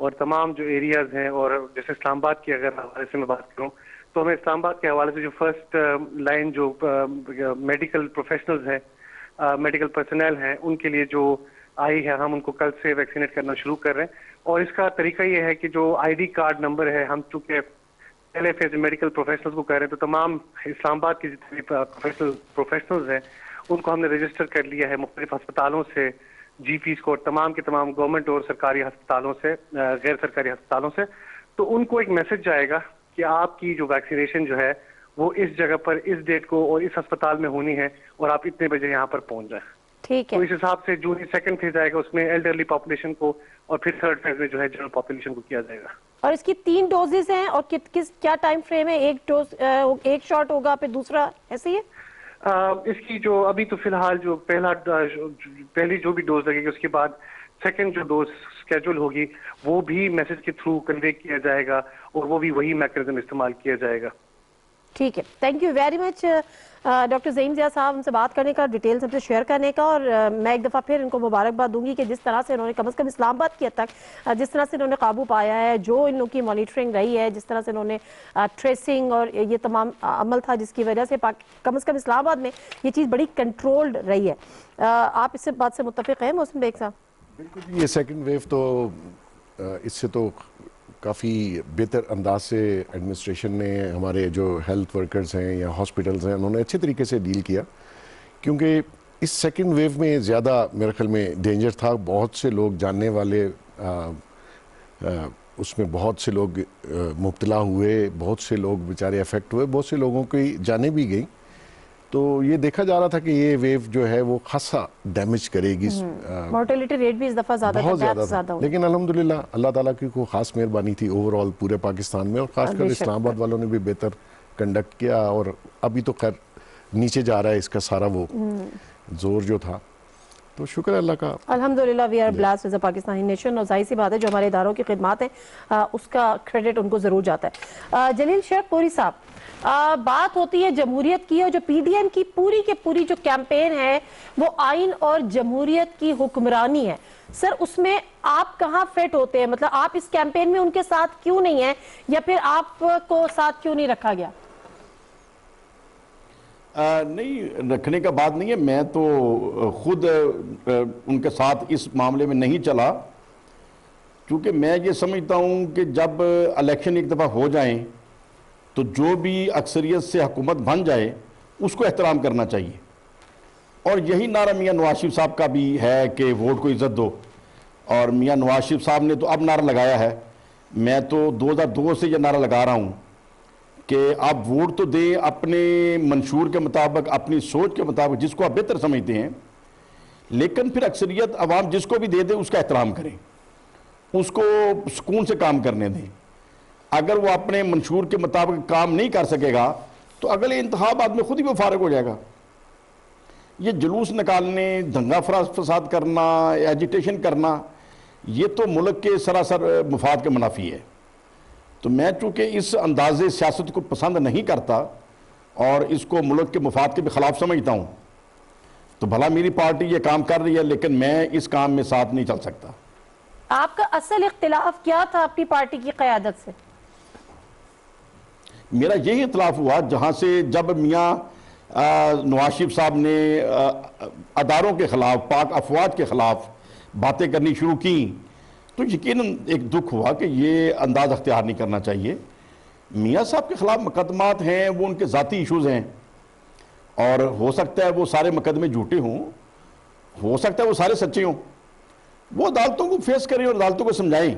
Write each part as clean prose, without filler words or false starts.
اور تمام جو ایریاز ہیں، اور جیسے اسلام آباد کی اگر حوالے سے میں بات کروں تو ہمیں اسلام آباد کے حوالے سے جو فرسٹ لائن جو میڈیکل پروفیشنلز ہیں، میڈیکل پرسنل ہیں، ان کے لیے جو آئی ہے، ہم ان کو کل سے ویکسینیٹ کرنا شروع کر رہے ہیں. اور اس کا طریقہ یہ ہے کہ جو آئی ڈی کارڈ نمبر ہے، ہم چونکہ پہلے فیز میڈیکل پروفیشنلز کو کہہ رہے ہیں، تو تمام اسلام آباد کے جتنے پروفیشنلز ہیں ان کو ہم نے رجسٹر کر لیا ہے مختلف ہسپتالوں سے، جی پیز کو، اور تمام کے تمام گورنمنٹ اور سرکاری ہسپتالوں سے، غیر سرکاری ہسپتالوں سے. تو ان کو ایک میسج جائے گا کہ آپ کی جو ویکسینیشن جو ہے وہ اس جگہ پر اس ڈیٹ کو اور اس ہسپتال میں ہونی ہے، اور آپ اتنے بجے یہاں پر پہنچ جائیں. ٹھیک ہے. تو اس حساب سے جو سیکنڈ فیز آئے گا اس میں ایلڈرلی پاپولیشن کو، اور پھر تھرڈ فیز میں جو ہے جنرل پاپولیشن کو کیا جائے گا. اور اس کی 3 ڈوزز ہیں، اور کیا ٹائم فریم ہے؟ ایک ڈوز ایک شاٹ ہوگا پھر دوسرا، ایسے ہی ہے؟ اس کی جو ابھی تو فی الحال جو پہلی جو بھی ڈوز لگے گی، اس کے بعد سیکنڈ جو ڈوز اسکیجول ہوگی وہ بھی میسج کے تھرو کنوے کیا جائے گا، اور وہ بھی وہی میکانزم استعمال کیا جائے گا. ٹھیک ہے. Thank you very much doctor Zaeem Zia صاحب، ہم سے بات کرنے کا، ڈیٹیلز ہم سے شیئر کرنے کا. اور میں ایک دفعہ پھر ان کو مبارکباد دوں گی کہ جس طرح سے انہوں نے کم از کم اسلام آباد کی حد تک جس طرح سے انہوں نے قابو پایا ہے، جو ان لوگوں کی مانیٹرنگ رہی ہے، جس طرح سے انہوں نے ٹریسنگ اور یہ تمام عمل تھا جس کی وجہ سے کم از کم اسلام آباد میں یہ چیز بڑی کنٹرولڈ رہی ہے. آپ اس سے بات سے متفق ہیں محسن بیگ صاحب؟ بالکل. یہ سیکنڈ ویو تو اس سے تو کافی بہتر انداز سے ایڈمنسٹریشن نے، ہمارے جو ہیلتھ ورکرز ہیں یا ہاسپٹلز ہیں، انہوں نے اچھے طریقے سے ڈیل کیا. کیونکہ اس سیکنڈ ویو میں زیادہ میرے خیال میں ڈینجر تھا. بہت سے لوگ جاننے والے اس میں بہت سے لوگ مبتلا ہوئے، بہت سے لوگ بیچارے افیکٹ ہوئے، بہت سے لوگوں کی جانیں بھی گئیں. تو یہ دیکھا جا رہا تھا کہ یہ ویو جو ہے وہ خاصا ڈیمیج کرے گی. مورٹیلیٹی ریٹ بھی اس دفعہ زیادہ بہت زیادہ تھا، لیکن الحمدللہ اللہ تعالیٰ کی کوئی خاص مہربانی تھی اوور آل پورے پاکستان میں، اور خاص کر اسلام آباد والوں نے بھی بہتر کنڈکٹ کیا. اور ابھی تو خیر نیچے جا رہا ہے اس کا سارا وہ زور جو تھا، تو شکر ہے اللہ کا. الحمدللہ we are blessed as a Pakistani nation. اور ظاہر سی بات ہے جو ہمارے اداروں کی خدمات ہیں اس کا کریڈٹ ان کو ضرور جاتا ہے. جلیل شیخ پوری صاحب، بات ہوتی ہے جمہوریت کی، اور جو پی ڈی ایم کی پوری کے پوری جو کیمپین ہے وہ آئین اور جمہوریت کی حکمرانی ہے. سر اس میں آپ کہاں فٹ ہوتے ہیں؟ مطلب آپ اس کیمپین میں ان کے ساتھ کیوں نہیں ہیں، یا پھر آپ کو ساتھ کیوں نہیں رکھا گیا؟ نہیں، رکھنے کا بات نہیں ہے. میں تو خود ان کے ساتھ اس معاملے میں نہیں چلا، کیونکہ میں یہ سمجھتا ہوں کہ جب الیکشن ایک دفعہ ہو جائیں تو جو بھی اکثریت سے حکومت بن جائے اس کو احترام کرنا چاہیے. اور یہی نعرہ میاں نواز شریف صاحب کا بھی ہے کہ ووٹ کو عزت دو. اور میاں نواز شریف صاحب نے تو اب نعرہ لگایا ہے، میں تو 2002 سے یہ نعرہ لگا رہا ہوں کہ آپ ووٹ تو دیں اپنے منشور کے مطابق، اپنی سوچ کے مطابق، جس کو آپ بہتر سمجھتے ہیں، لیکن پھر اکثریت عوام جس کو بھی دے دے اس کا احترام کریں، اس کو سکون سے کام کرنے دیں. اگر وہ اپنے منشور کے مطابق کام نہیں کر سکے گا تو اگلے انتخابات میں خود ہی وہ فارغ ہو جائے گا. یہ جلوس نکالنے، دنگا فساد کرنا، ایجیٹیشن کرنا، یہ تو ملک کے سراسر مفاد کے منافی ہے. تو میں چونکہ اس انداز سیاست کو پسند نہیں کرتا اور اس کو ملک کے مفاد کے بھی خلاف سمجھتا ہوں، تو بھلا میری پارٹی یہ کام کر رہی ہے لیکن میں اس کام میں ساتھ نہیں چل سکتا. آپ کا اصل اختلاف کیا تھا اپنی پارٹی کی قیادت سے؟ میرا یہی اختلاف ہوا جہاں سے جب میاں نواز شریف صاحب نے اداروں کے خلاف، پاک افواج کے خلاف باتیں کرنی شروع کی، تو یقیناً ایک دکھ ہوا کہ یہ انداز اختیار نہیں کرنا چاہیے. میاں صاحب کے خلاف مقدمات ہیں، وہ ان کے ذاتی ایشوز ہیں، اور ہو سکتا ہے وہ سارے مقدمے جھوٹے ہوں، ہو سکتا ہے وہ سارے سچے ہوں. وہ عدالتوں کو فیس کریں اور عدالتوں کو سمجھائیں،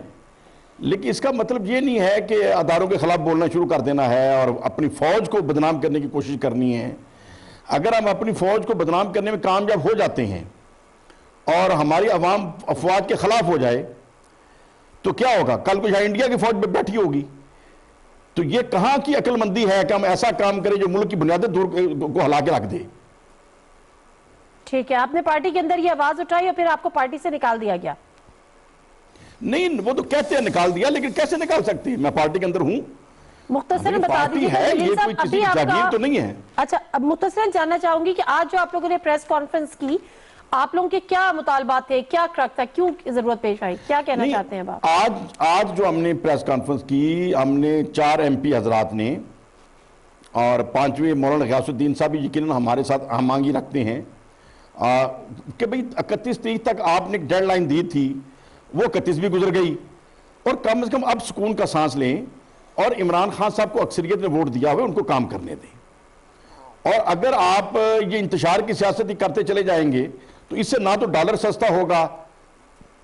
لیکن اس کا مطلب یہ نہیں ہے کہ اداروں کے خلاف بولنا شروع کر دینا ہے اور اپنی فوج کو بدنام کرنے کی کوشش کرنی ہے. اگر ہم اپنی فوج کو بدنام کرنے میں کامیاب ہو جاتے ہیں اور ہماری عوام افواج کے خلاف ہو جائے تو کیا ہوگا؟ کل کو یہاں انڈیا کی فوج بیٹھی ہوگی. تو یہ کہاں کی عقل مندی ہے کہ ہم ایسا کام کریں جو ملک کی بنیادیں کو ہلا کے رکھ دے. ٹھیک ہے، آپ نے پارٹی کے اندر یہ آواز اٹھائی اور پھر آپ کو پارٹی سے نکال دیا گیا؟ نہیں، وہ تو کہتے ہیں نکال دیا، لیکن کیسے نکال سکتے ہیں؟ میں پارٹی کے اندر ہوں. مختصراً بتا دیجیے یہ کوئی کسی کی جاگیر تو نہیں ہے. اچھا، اب مختصراً جاننا چاہوں گی کہ آج جو آپ لوگوں نے پریس کانفرنس کی آپ لوگوں کے کیا مطالبات تھے, کیا کرک تھا, کیوں ضرورت پیش آئی, کیا کہنا چاہتے ہیں آپ؟ آج جو ہم نے پریس کانفرنس کی, ہم نے 4 MP حضرات نے اور 5ویں مولانا غیاث الدین صاحب یقیناً ہمارے ساتھ ہم آہنگی رکھتے ہیں کہ بھئی 31 تاریخ تک آپ نے ایک ڈیڈ لائن دی تھی, وہ 31 بھی گزر گئی, اور کم از کم اب سکون کا سانس لیں اور عمران خان صاحب کو اکثریت نے ووٹ دیا ہوئے ان کو کام کرنے دیں. اور اگر آپ یہ انتشار کی سیاست ہی کرتے چلے جائیں گے تو اس سے نہ تو ڈالر سستا ہوگا,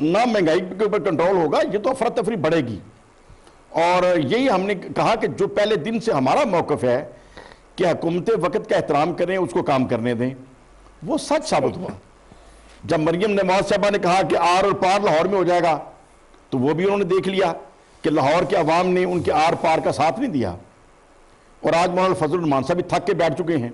نہ مہنگائی کے اوپر کنٹرول ہوگا, یہ تو افراتفری بڑھے گی. اور یہی ہم نے کہا کہ جو پہلے دن سے ہمارا موقف ہے کہ حکومت وقت کا احترام کریں, اس کو کام کرنے دیں, وہ سچ ثابت ہوا. جب مریم نواز صاحبہ نے کہا کہ آر اور پار لاہور میں ہو جائے گا, تو وہ بھی انہوں نے دیکھ لیا کہ لاہور کے عوام نے ان کے آر پار کا ساتھ نہیں دیا, اور آج مولانا فضل الرحمان صاحب بھی تھک کے بیٹھ چکے ہیں.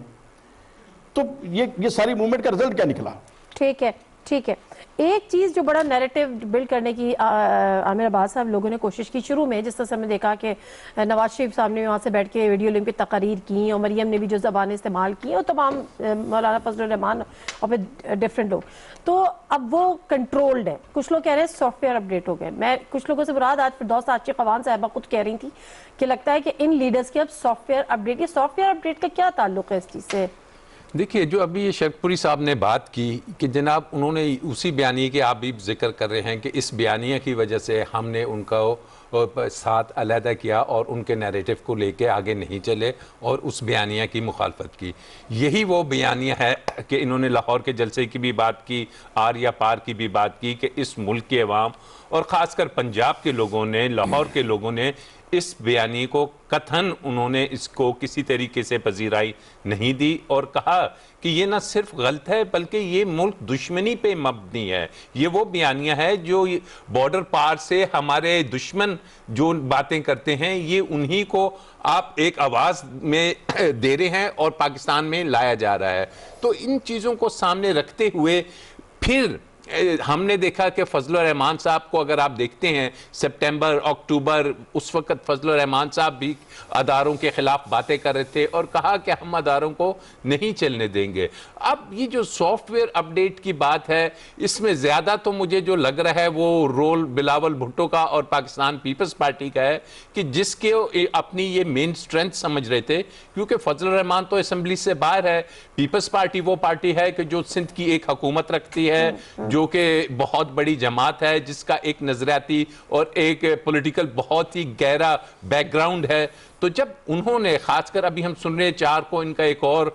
تو یہ ساری موومنٹ کا رزلٹ کیا نکلا؟ ٹھیک ہے, ٹھیک ہے. ایک چیز جو بڑا نیریٹو بلڈ کرنے کی عامر عباس صاحب لوگوں نے کوشش کی شروع میں, جس طرح سے ہم نے دیکھا کہ نواز شریف صاحب نے وہاں سے بیٹھ کے ویڈیو لنک پہ تقاریر کی, اور مریم نے بھی جو زبانیں استعمال کی, اور تمام مولانا فضل الرحمان اور پھر ڈفرینٹ لوگ, تو اب وہ کنٹرولڈ ہے. کچھ لوگ کہہ رہے ہیں سافٹ ویئر اپڈیٹ ہو گئے. میں کچھ لوگوں سے مراد آج فردوس آچی قوان صاحبہ خود کہہ رہی تھی کہ لگتا ہے کہ ان لیڈرز کے اب سافٹ ویئر اپڈیٹ, یہ سافٹ ویئر اپڈیٹ کا کیا تعلق ہے اس چیز سے؟ دیکھیے, جو ابھی یہ شرک پوری صاحب نے بات کی کہ جناب انہوں نے اسی بیانیے کے آپ بھی ذکر کر رہے ہیں کہ اس بیانیے کی وجہ سے ہم نے ان کو ساتھ علیحدہ کیا اور ان کے نیریٹو کو لے کے آگے نہیں چلے اور اس بیانیہ کی مخالفت کی. یہی وہ بیانیہ ہے کہ انہوں نے لاہور کے جلسے کی بھی بات کی, آر یا پار کی بھی بات کی, کہ اس ملک کے عوام اور خاص کر پنجاب کے لوگوں نے, لاہور کے لوگوں نے اس بیانی کو قطعاً انہوں نے اس کو کسی طریقے سے پذیرائی نہیں دی, اور کہا کہ یہ نہ صرف غلط ہے بلکہ یہ ملک دشمنی پہ مبنی ہے. یہ وہ بیانیہ ہے جو بارڈر پار سے ہمارے دشمن جو باتیں کرتے ہیں, یہ انہی کو آپ ایک آواز میں دے رہے ہیں اور پاکستان میں لایا جا رہا ہے. تو ان چیزوں کو سامنے رکھتے ہوئے پھر ہم نے دیکھا کہ فضل الرحمان صاحب کو اگر آپ دیکھتے ہیں سپٹمبر اکتوبر, اس وقت فضل الرحمان صاحب بھی اداروں کے خلاف باتیں کر رہے تھے اور کہا کہ ہم اداروں کو نہیں چلنے دیں گے. اب یہ جو سافٹ ویئر اپڈیٹ کی بات ہے, اس میں زیادہ تو مجھے جو لگ رہا ہے وہ رول بلاول بھٹو کا اور پاکستان پیپلز پارٹی کا ہے, کہ جس کے اپنی یہ مین سٹرینتھ سمجھ رہے تھے, کیونکہ فضل الرحمان تو اسمبلی سے باہر ہے. پیپلز پارٹی وہ پارٹی ہے کہ جو سندھ کی ایک حکومت رکھتی ہے, جو کہ بہت بڑی جماعت ہے, جس کا ایک نظریاتی اور ایک پولیٹیکل بہت ہی گہرا بیک گراؤنڈ ہے. تو جب انہوں نے خاص کر ابھی ہم سن رہے ہیں 4 کو ان کا ایک اور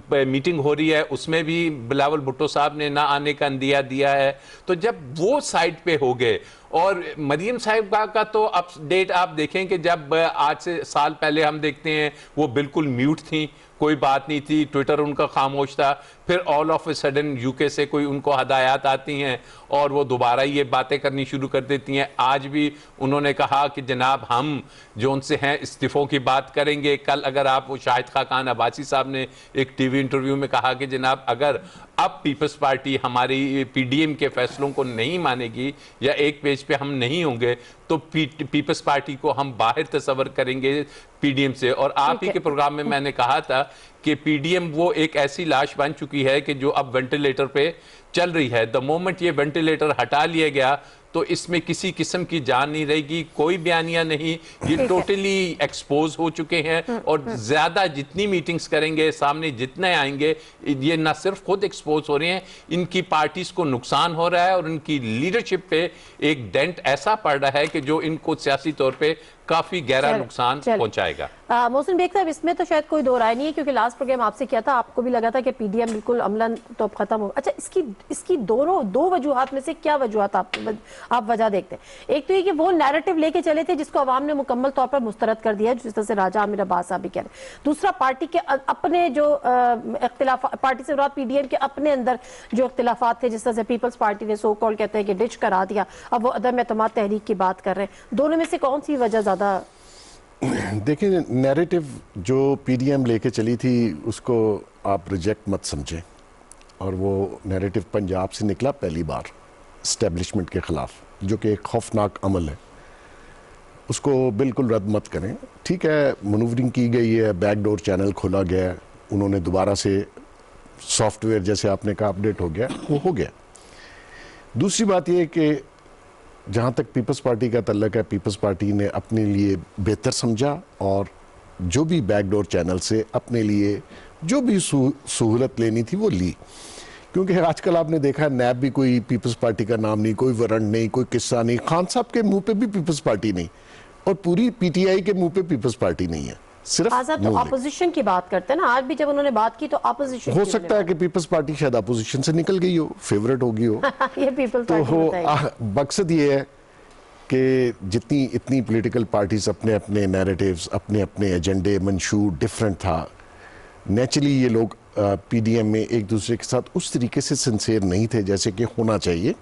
میٹنگ ہو رہی ہے, اس میں بھی بلاول بھٹو صاحب نے نہ آنے کا اندیہ دیا ہے. تو جب وہ سائٹ پہ ہو گئے, اور مریم صاحبہ کا تو اپڈیٹ آپ دیکھیں کہ جب آج سے سال پہلے ہم دیکھتے ہیں وہ بالکل میوٹ تھیں, کوئی بات نہیں تھی, ٹویٹر ان کا خاموش تھا. پھر all of a sudden you کے سے کوئی ان کو ہدایات آتی ہیں اور وہ دوبارہ یہ باتیں کرنی شروع کر دیتی ہیں. آج بھی انہوں نے کہا کہ جناب ہم جو ان سے ہیں استعفوں کی بات کریں گے. کل اگر آپ وہ شاہد خاقان عباسی صاحب نے ایک ٹی وی انٹرویو میں کہا کہ جناب اگر اب پیپلز پارٹی ہماری پی ڈی ایم کے فیصلوں کو نہیں مانے گی یا ایک پیج پہ ہم نہیں ہوں گے تو پیپلز پارٹی کو ہم باہر تصور کریں گے پی ڈی ایم سے. اور آپ ہی کے پروگرام میں میں نے کہا تھا کہ پی ڈی ایم وہ ایک ایسی لاش بن چکی ہے کہ جو اب وینٹیلیٹر پہ چل رہی ہے. دا مومنٹ یہ وینٹیلیٹر ہٹا لیا گیا تو اس میں کسی قسم کی جان نہیں رہے گی, کوئی بیانیہ نہیں, یہ ٹوٹلی ایکسپوز ہو چکے ہیں. اور زیادہ جتنی میٹنگز کریں گے, سامنے جتنے آئیں گے, یہ نہ صرف خود ایکسپوز ہو رہے ہیں, ان کی پارٹیز کو نقصان ہو رہا ہے اور ان کی لیڈرشپ پہ ایک ڈینٹ ایسا پڑ رہا ہے کہ جو ان کو سیاسی طور پہ کافی گہرا نقصان پہنچائے گا. محسن بیگ صاحب, اس میں تو شاید کوئی دو رائے نہیں ہے, کیونکہ لاسٹ پروگرام آپ سے کیا تھا, آپ کو بھی لگا تھا کہ پی ڈی ایم بالکل عملاً تو اب ختم ہو. اچھا, اس کی دو وجوہات میں سے کیا وجوہات آپ وجہ دیکھتے ہیں؟ ایک تو یہ کہ وہ نیریٹو لے کے چلے تھے جس کو عوام نے مکمل طور پر مسترد کر دیا, جس طرح سے راجہ عامر عباس صاحب بھی کہہ رہے ہیں. دوسرا, پارٹی کے اپنے جو اختلافات, پارٹی سے مراد پی ڈی ایم کے اپنے اندر جو اختلافات تھے, جس طرح سے پیپلز پارٹی نے سو کال کہتے ہیں کہ ڈچ کرا دیا, اب وہ عدم اعتماد تحریک کی بات کر رہے ہیں. دونوں میں سے کون سی وجہ زیادہ؟ دیکھیں, نیریٹو جو پی ڈی ایم لے کے چلی تھی اس کو آپ ریجیکٹ مت سمجھیں, اور وہ نیریٹو پنجاب سے نکلا پہلی بار اسٹیبلشمنٹ کے خلاف, جو کہ ایک خوفناک عمل ہے, اس کو بالکل رد مت کریں. ٹھیک ہے, منورنگ کی گئی ہے, بیک ڈور چینل کھولا گیا ہے, انہوں نے دوبارہ سے سافٹ ویئر جیسے آپ نے کہا اپڈیٹ ہو گیا وہ ہو گیا. دوسری بات یہ ہے کہ جہاں تک پیپلز پارٹی کا تعلق ہے, پیپلز پارٹی نے اپنے لیے بہتر سمجھا اور جو بھی بیک ڈور چینل سے اپنے لیے جو بھی سہولت لینی تھی وہ لی. کیونکہ آج کل آپ نے دیکھا ہے نیب بھی کوئی پیپلز پارٹی کا نام نہیں, کوئی وارنٹ نہیں, کوئی قصہ نہیں, خان صاحب کے منہ پہ بھی پیپلز پارٹی نہیں, اور پوری پی ٹی آئی کے منہ پہ پیپلز پارٹی نہیں ہے, صرف آزاد تو اپوزیشن کی بات کرتے ہیں نا, آج بھی جب انہوں نے بات کی تو اپوزیشن ہو سکتا ہے کہ پیپلز پارٹی شاید اپوزیشن سے نکل گئی ہو, فیورٹ ہوگی ہو. یہ پیپلز تو پارٹی مقصد یہ ہے کہ جتنی اتنی پولیٹیکل پارٹیز اپنے اپنے نیریٹیوز, اپنے اپنے ایجنڈے, منشور ڈیفرنٹ تھا, نیچرلی یہ لوگ پی ڈی ایم میں ایک دوسرے کے ساتھ اس طریقے سے سنسیئر نہیں تھے جیسے کہ ہونا چاہیے.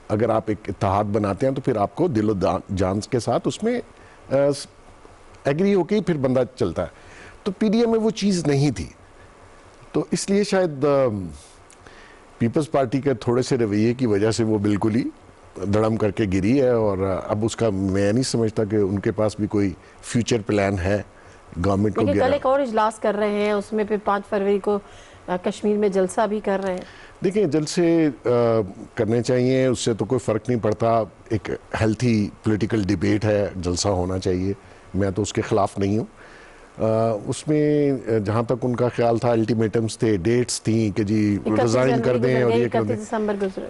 اگر آپ ایک اتحاد بناتے ہیں تو پھر آپ کو دل و جان کے ساتھ اس میں ایگری ہو کے ہی پھر بندہ چلتا ہے. تو پی ڈی ایم میں وہ چیز نہیں تھی, تو اس لیے شاید پیپلز پارٹی کے تھوڑے سے رویے کی وجہ سے وہ بالکل ہی دڑم کر کے گری ہے, اور اب اس کا میں نہیں سمجھتا کہ ان کے پاس بھی کوئی فیوچر پلان ہے گورنمنٹ کو. کل ایک اور اجلاس کر رہے ہیں, اس میں پھر 5 فروری کو کشمیر میں جلسہ بھی کر رہے ہیں. دیکھیں جلسے کرنے چاہیے, اس سے تو کوئی فرق نہیں پڑتا, ایک ہیلتھی پولیٹیکل ڈیبیٹ ہے, جلسہ ہونا چاہیے, میں تو اس کے خلاف نہیں ہوں. اس میں جہاں تک ان کا خیال تھا الٹیمیٹمز تھے, ڈیٹس تھیں کہ جی ریزائن کر دیں اور یہ کر دیں,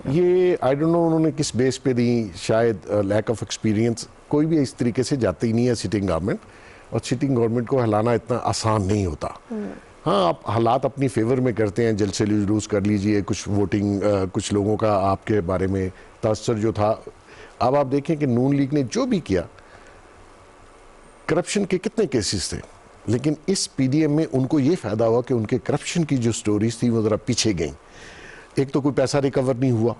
یہ آئی ڈونٹ نو انہوں نے کس بیس پہ دیں, شاید لیک آف ایکسپیرینس. کوئی بھی اس طریقے سے جاتی نہیں ہے سٹنگ گورنمنٹ, اور سٹنگ گورنمنٹ کو ہلانا اتنا آسان نہیں ہوتا. ہاں آپ حالات اپنی فیور میں کرتے ہیں, جلسے لوز کر لیجئے, کچھ ووٹنگ کچھ لوگوں کا آپ کے بارے میں تاثر جو تھا. اب آپ دیکھیں کہ نون لیگ نے جو بھی کیا, کرپشن کے کتنے کیسز تھے, لیکن اس پی ڈی ایم میں ان کو یہ فائدہ ہوا کہ ان کے کرپشن کی جو سٹوریز تھی وہ ذرا پیچھے گئیں. ایک تو کوئی پیسہ ریکور نہیں ہوا.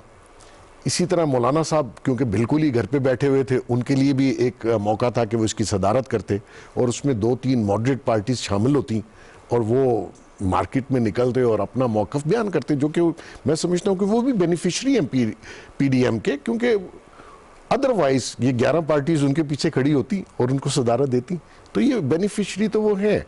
اسی طرح مولانا صاحب کیونکہ بالکل ہی گھر پہ بیٹھے ہوئے تھے, ان کے لیے بھی ایک موقع تھا کہ وہ اس کی صدارت کرتے, اور اس میں 2-3 ماڈریٹ پارٹیز شامل ہوتی اور وہ مارکیٹ میں نکلتے اور اپنا موقف بیان کرتے, جو کہ میں سمجھتا ہوں کہ وہ بھی بینیفیشری ہیں پی ڈی ایم کے, کیونکہ ادروائز یہ 11 پارٹیز ان کے پیچھے کھڑی ہوتی اور ان کو صدارت دیتی, تو یہ بینیفیشری تو وہ ہیں.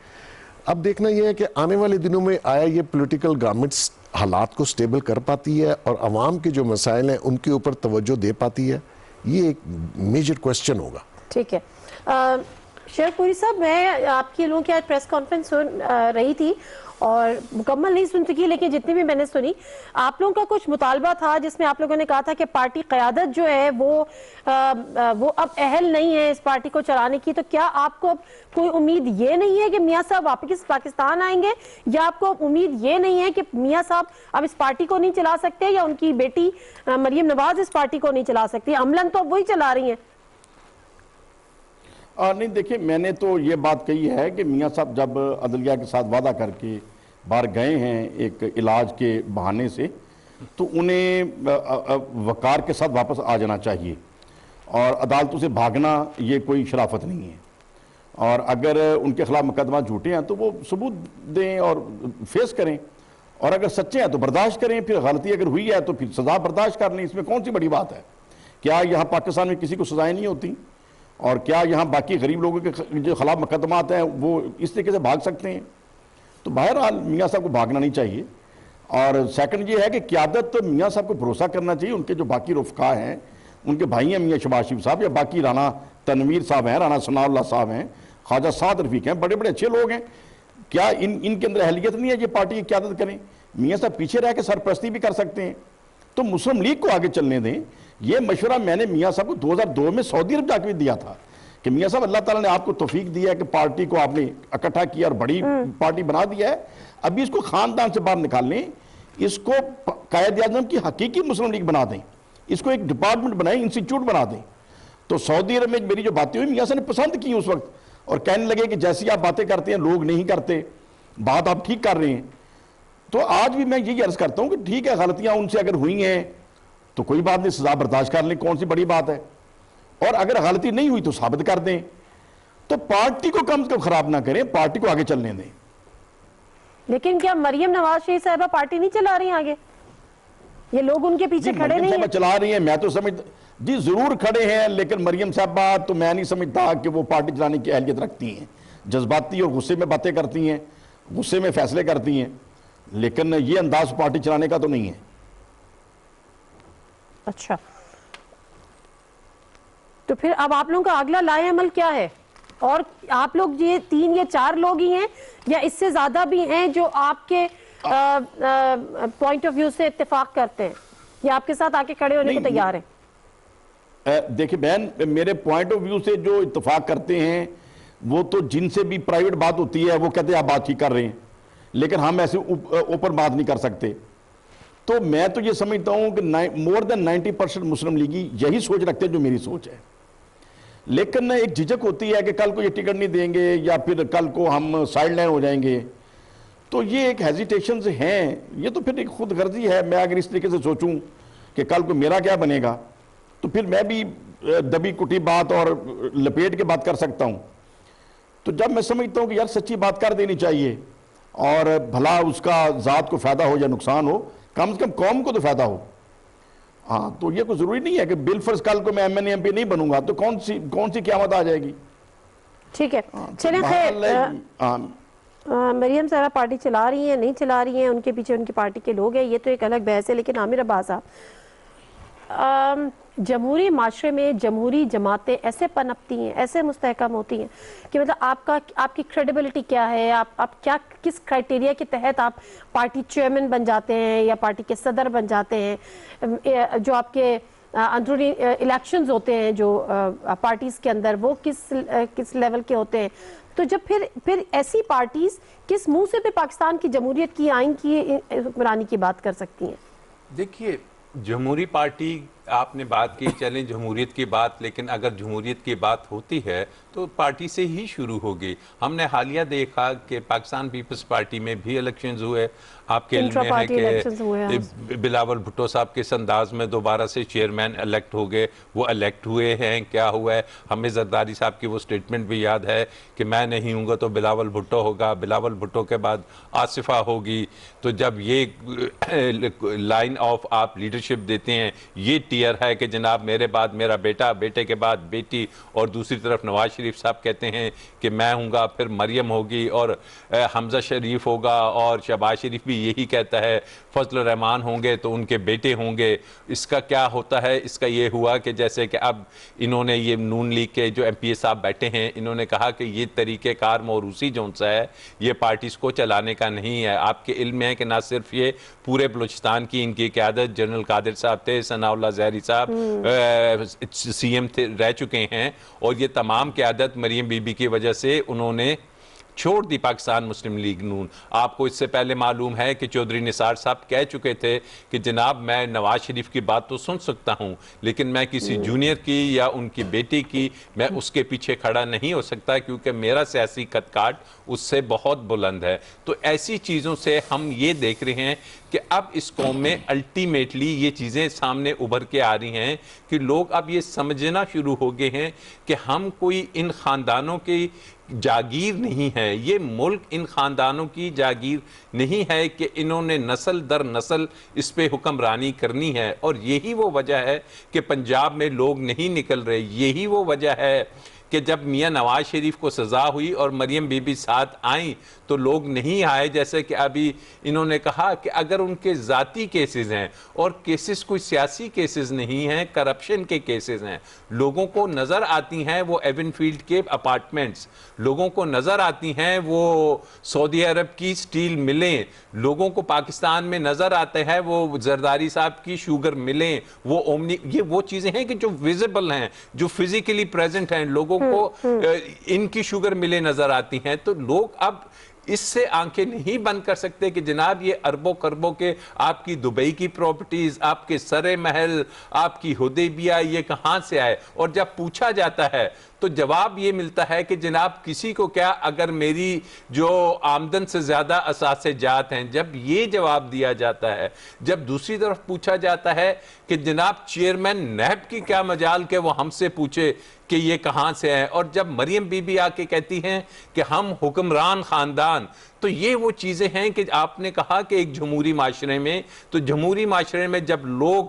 اب دیکھنا یہ ہے کہ آنے والے دنوں میں آیا یہ پولیٹیکل گورنمنٹس حالات کو سٹیبل کر پاتی ہے اور عوام کے جو مسائل ہیں ان کے اوپر توجہ دے پاتی ہے, یہ ایک میجر کوسچن ہوگا. ٹھیک ہے شیخ پوری صاحب, میں آپ کی لوگوں کی آج پریس کانفرنس سن رہی تھی اور مکمل نہیں سن سکی, لیکن جتنی بھی میں نے سنی, آپ لوگوں کا کچھ مطالبہ تھا جس میں آپ لوگوں نے کہا تھا کہ پارٹی قیادت جو ہے وہ اب اہل نہیں ہے اس پارٹی کو چلانے کی. تو کیا آپ کو کوئی امید یہ نہیں ہے کہ میاں صاحب واپس پاکستان آئیں گے, یا آپ کو امید یہ نہیں ہے کہ میاں صاحب اب اس پارٹی کو نہیں چلا سکتے, یا ان کی بیٹی مریم نواز اس پارٹی کو نہیں چلا سکتی؟ عملاً تو وہی چلا رہی ہیں. نہیں دیکھیں, میں نے تو یہ بات کہی ہے کہ میاں صاحب جب عدلیہ کے ساتھ وعدہ کر کے باہر گئے ہیں ایک علاج کے بہانے سے, تو انہیں وقار کے ساتھ واپس آ جانا چاہیے, اور عدالتوں سے بھاگنا یہ کوئی شرافت نہیں ہے. اور اگر ان کے خلاف مقدمہ جھوٹے ہیں تو وہ ثبوت دیں اور فیس کریں, اور اگر سچے ہیں تو برداشت کریں, پھر غلطی اگر ہوئی ہے تو پھر سزا برداشت کر لیں. اس میں کون سی بڑی بات ہے؟ کیا یہاں پاکستان میں کسی کو سزائیں نہیں ہوتی؟ اور کیا یہاں باقی غریب لوگوں کے جو خلاف مقدمات ہیں وہ اس طریقے سے بھاگ سکتے ہیں؟ تو بہرحال میاں صاحب کو بھاگنا نہیں چاہیے. اور سیکنڈ یہ ہے کہ قیادت میاں صاحب کو بھروسہ کرنا چاہیے. ان کے جو باقی رفقا ہیں, ان کے بھائی ہیں میاں شہباز شریف صاحب, یا باقی رانا تنویر صاحب ہیں, رانا ثناء اللہ صاحب ہیں, خواجہ سعد رفیق ہیں, بڑے بڑے اچھے لوگ ہیں. کیا ان کے اندر اہلیت نہیں ہے یہ پارٹی کی قیادت کریں؟ میاں صاحب پیچھے رہ کے سرپرستی بھی کر سکتے ہیں. تو مسلم لیگ کو آگے چلنے دیں. یہ مشورہ میں نے میاں صاحب کو 2002 میں سعودی عرب جا کے بھی دیا تھا کہ میاں صاحب اللہ تعالیٰ نے آپ کو توفیق دیا ہے کہ پارٹی کو آپ نے اکٹھا کیا اور بڑی پارٹی بنا دیا ہے, ابھی اس کو خاندان سے باہر نکال لیں, اس کو قائد اعظم کی حقیقی مسلم لیگ بنا دیں, اس کو ایک ڈپارٹمنٹ بنائیں, انسٹیٹیوٹ بنا دیں. تو سعودی عرب میں میری جو باتیں ہوئی میاں صاحب نے پسند کی اس وقت, اور کہنے لگے کہ جیسی آپ باتیں کرتے ہیں لوگ نہیں کرتے, بات آپ ٹھیک کر رہے ہیں. تو آج بھی میں یہی عرض کرتا ہوں کہ ٹھیک ہے, غلطیاں ان سے اگر ہوئی ہیں تو کوئی بات نہیں, سزا برداشت کر لیں, کون سی بڑی بات ہے. اور اگر غلطی نہیں ہوئی تو ثابت کر دیں. تو پارٹی کو کم سے کم خراب نہ کریں, پارٹی کو آگے چلنے دیں. لیکن کیا مریم نواز شریف صاحبہ پارٹی نہیں چلا رہی ہیں آگے؟ یہ لوگ ان کے پیچھے کھڑے نہیں ہیں؟ مریم صاحبہ چلا رہی ہیں, میں تو جی ضرور کھڑے ہیں, لیکن مریم صاحبہ تو میں نہیں سمجھتا کہ وہ پارٹی چلانے کی اہلیت رکھتی ہیں. جذباتی اور غصے میں باتیں کرتی ہیں, غصے میں فیصلے کرتی ہیں. لیکن یہ انداز پارٹی چلانے کا تو نہیں ہے. اچھا تو پھر اب آپ لوگوں کا اگلا لائحہ عمل کیا ہے؟ اور آپ لوگ یہ 3 یا 4 لوگ ہی ہیں یا اس سے زیادہ بھی ہیں جو آپ کے پوائنٹ آف ویو سے اتفاق کرتے ہیں یا آپ کے ساتھ آ کے کھڑے ہونے کو تیار ہیں؟ دیکھیں بہن، میرے پوائنٹ آف ویو سے جو اتفاق کرتے ہیں وہ تو جن سے بھی پرائیویٹ بات ہوتی ہے وہ کہتے ہیں آپ بات ٹھیک کر رہے ہیں، لیکن ہم ایسے اوپر بات نہیں کر سکتے. تو میں تو یہ سمجھتا ہوں کہ مور دین 90% مسلم لیگی یہی سوچ رکھتے ہیں جو میری سوچ ہے. لیکن ایک جھجک ہوتی ہے کہ کل کو یہ ٹکٹ نہیں دیں گے یا پھر کل کو ہم سائیڈ لائن ہو جائیں گے. تو یہ ایک ہیزیٹیشنز ہیں، یہ تو پھر ایک خود غرضی ہے. میں اگر اس طریقے سے سوچوں کہ کل کو میرا کیا بنے گا تو پھر میں بھی دبی کٹی بات اور لپیٹ کے بات کر سکتا ہوں. تو جب میں سمجھتا ہوں کہ یار سچی بات کر دینی چاہیے اور بھلا اس کا ذات کو فائدہ ہو یا نقصان ہو، کم سے کم قوم کو تو فائدہ ہو. ہاں تو یہ کوئی ضروری نہیں ہے کہ بالفرض کل کو میں M N A M P نہیں بنوں گا تو کون سی قیامت آ جائے گی. ٹھیک ہے چلیں خیر، مریم صاحبہ پارٹی چلا رہی ہیں نہیں چلا رہی ہیں، ان کے پیچھے ان کی پارٹی کے لوگ ہیں، یہ تو ایک الگ بحث ہے. لیکن عامر عباس صاحب، جمہوری معاشرے میں جمہوری جماعتیں ایسے پنپتی ہیں، ایسے مستحکم ہوتی ہیں کہ مطلب آپ کی کریڈیبلٹی کیا ہے، آپ کیا کس کرائٹیریا کے تحت آپ پارٹی چیئرمین بن جاتے ہیں یا پارٹی کے صدر بن جاتے ہیں، جو آپ کے اندرونی الیکشنز ہوتے ہیں جو پارٹیز کے اندر وہ کس لیول کے ہوتے ہیں. تو جب پھر ایسی پارٹیز کس منہ سے پہ پاکستان کی جمہوریت کی آئین کی حکمرانی کی بات کر سکتی ہیں؟ دیکھیے جمہوری پارٹی آپ نے بات کی، چلیں جمہوریت کی بات، لیکن اگر جمہوریت کی بات ہوتی ہے تو پارٹی سے ہی شروع ہوگی. ہم نے حالیہ دیکھا کہ پاکستان پیپلز پارٹی میں بھی الیکشنز ہوئے. آپ کے علم میں ہے کہ بلاول بھٹو صاحب کے انداز میں دوبارہ سے چیئرمین الیکٹ ہو گئے، وہ الیکٹ ہوئے ہیں. کیا ہوا ہے، ہمیں زرداری صاحب کی وہ سٹیٹمنٹ بھی یاد ہے کہ میں نہیں ہوں گا تو بلاول بھٹو ہوگا، بلاول بھٹو کے بعد آصفہ ہوگی. تو جب یہ لائن آف آپ لیڈرشپ دیتے ہیں، یہ ٹیئر ہے کہ جناب میرے بعد میرا بیٹا، بیٹے کے بعد بیٹی، اور دوسری طرف نواز شریف صاحب کہتے ہیں کہ میں ہوں گا، پھر مریم ہوگی اور حمزہ شریف ہوگا، اور شہباز شریف بھی یہی کہتا ہے، فضل الرحمان ہوں گے تو ان کے بیٹے ہوں گے. اس کا کیا ہوتا ہے، اس کا یہ ہوا کہ جیسے کہ اب انہوں نے یہ نون لیگ کے جو ایم پی اے صاحب بیٹھے ہیں، انہوں نے کہا کہ یہ طریقہ کار موروثی جو سا ہے یہ پارٹیز کو چلانے کا نہیں ہے. آپ کے علم میں ہے کہ نہ صرف یہ پورے بلوچستان کی ان کی قیادت جنرل قادر صاحب تھے، ثناء اللہ زہری صاحب سی ایم رہ چکے ہیں، اور یہ تمام قیادت مریم بی بی کی وجہ سے انہوں نے چھوڑ دی پاکستان مسلم لیگ نون. آپ کو اس سے پہلے معلوم ہے کہ چودھری نثار صاحب کہہ چکے تھے کہ جناب میں نواز شریف کی بات تو سن سکتا ہوں لیکن میں کسی جونیئر کی یا ان کی بیٹی کی میں اس کے پیچھے کھڑا نہیں ہو سکتا کیونکہ میرا سیاسی خط کاٹ اس سے بہت بلند ہے. تو ایسی چیزوں سے ہم یہ دیکھ رہے ہیں کہ اب اس قوم میں الٹیمیٹلی یہ چیزیں سامنے ابھر کے آ رہی ہیں کہ لوگ اب یہ سمجھنا شروع ہو گئے ہیں کہ ہم کوئی ان خاندانوں کی جاگیر نہیں ہے، یہ ملک ان خاندانوں کی جاگیر نہیں ہے کہ انہوں نے نسل در نسل اس پہ حکمرانی کرنی ہے. اور یہی وہ وجہ ہے کہ پنجاب میں لوگ نہیں نکل رہے. یہی وہ وجہ ہے کہ جب میاں نواز شریف کو سزا ہوئی اور مریم بی بی ساتھ آئیں تو لوگ نہیں آئے. جیسے کہ ابھی انہوں نے کہا کہ اگر ان کے ذاتی کیسز ہیں اور کیسز کوئی سیاسی کیسز نہیں ہیں، کرپشن کے کیسز ہیں، لوگوں کو نظر آتی ہیں وہ ایون فیلڈ کے اپارٹمنٹس، لوگوں کو نظر آتی ہیں وہ سعودی عرب کی سٹیل ملیں، لوگوں کو پاکستان میں نظر آتے ہیں وہ زرداری صاحب کی شوگر ملیں، وہ اومنی، یہ وہ چیزیں ہیں کہ جو ویزیبل ہیں، جو فزیکلی پریزنٹ ہیں، لوگوں کو ان کی شوگر ملیں نظر آتی ہیں. تو لوگ اب اس سے آنکھیں نہیں بند کر سکتے کہ جناب یہ اربوں کربوں کے آپ کی دبئی کی پراپرٹیز، آپ کے سر محل، آپ کی حدیبیہ، یہ کہاں سے آئے. اور جب پوچھا جاتا ہے تو جواب یہ ملتا ہے کہ جناب کسی کو کیا، اگر میری جو آمدن سے زیادہ اثاثے جات ہیں. جب یہ جواب دیا جاتا ہے، جب دوسری طرف پوچھا جاتا ہے کہ جناب چیئرمین نیب کی کیا مجال کہ وہ ہم سے پوچھے کہ یہ کہاں سے ہیں، اور جب مریم بی بی آ کے کہتی ہیں کہ ہم حکمران خاندان تو یہ وہ چیزیں ہیں کہ آپ نے کہا کہ ایک جمہوری معاشرے میں، تو جمہوری معاشرے میں جب لوگ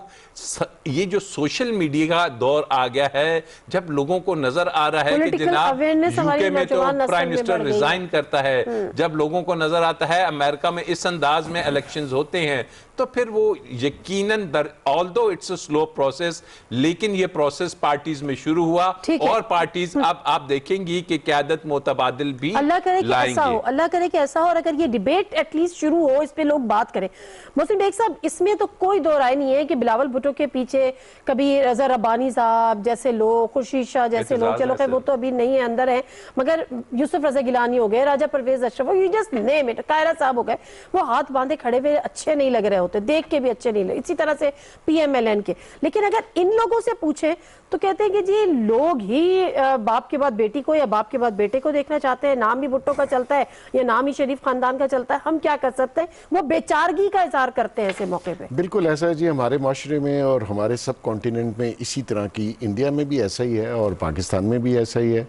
یہ جو سوشل میڈیا کا دور آ گیا ہے، جب لوگوں کو نظر آ رہا ہے کہ جناب یو کے میں تو پرائم منسٹر ریزائن کرتا ہے، جب لوگوں کو نظر آتا ہے امریکہ میں اس انداز میں الیکشنز ہوتے ہیں، تو پھر وہ یقیناً although it's a slow process، لیکن یہ پروسیس پارٹیز میں شروع ہوا، اور پارٹیز اب آپ دیکھیں گی کہ قیادت متبادل بھی لائیں گے۔ اللہ کرے کہ ایسا ہو، اور اگر یہ ڈیبیٹ ایٹ لیسٹ شروع ہو، اس پہ لوگ بات کریں۔ محسن بیگ صاحب، اس میں تو کوئی دو رائے نہیں ہے کہ بلاول بھٹو کے پیچھے کبھی رضا ربانی صاحب جیسے لوگ، خورشید شاہ جیسے لوگ، چلو کہ وہ تو ابھی نہیں ہے، اندر ہیں، مگر یوسف رضا گیلانی ہو گئے، راجہ پرویز اشرف، you just name it، قاہرہ صاحب ہو گئے، وہ ہاتھ باندھے کھڑے ہوئے اچھے نہیں لگ رہے ہوتے، دیکھ کے بھی اچھے نہیں لگ، اسی طرح سے پی ایم ایل این کے۔ لیکن اگر ان لوگوں سے پوچھیں تو کہتے ہیں کہ جی لوگ ہی باپ کے بعد بیٹی کو یا باپ کے بعد بیٹے کو دیکھنا چاہتے ہیں، نام بھی بھٹو کا چلتا ہے یا نام ہی شریف خاندان کا چلتا ہے، ہم کیا کر سکتے ہیں؟ وہ بیچارگی کا اظہار کرتے ہیں ایسے موقع پہ۔ بالکل ایسا ہے جی، ہمارے معاشرے میں اور ہمارے سب کانٹیننٹ میں اسی طرح کی، انڈیا میں بھی ایسا ہی ہے اور پاکستان میں بھی ایسا ہی ہے۔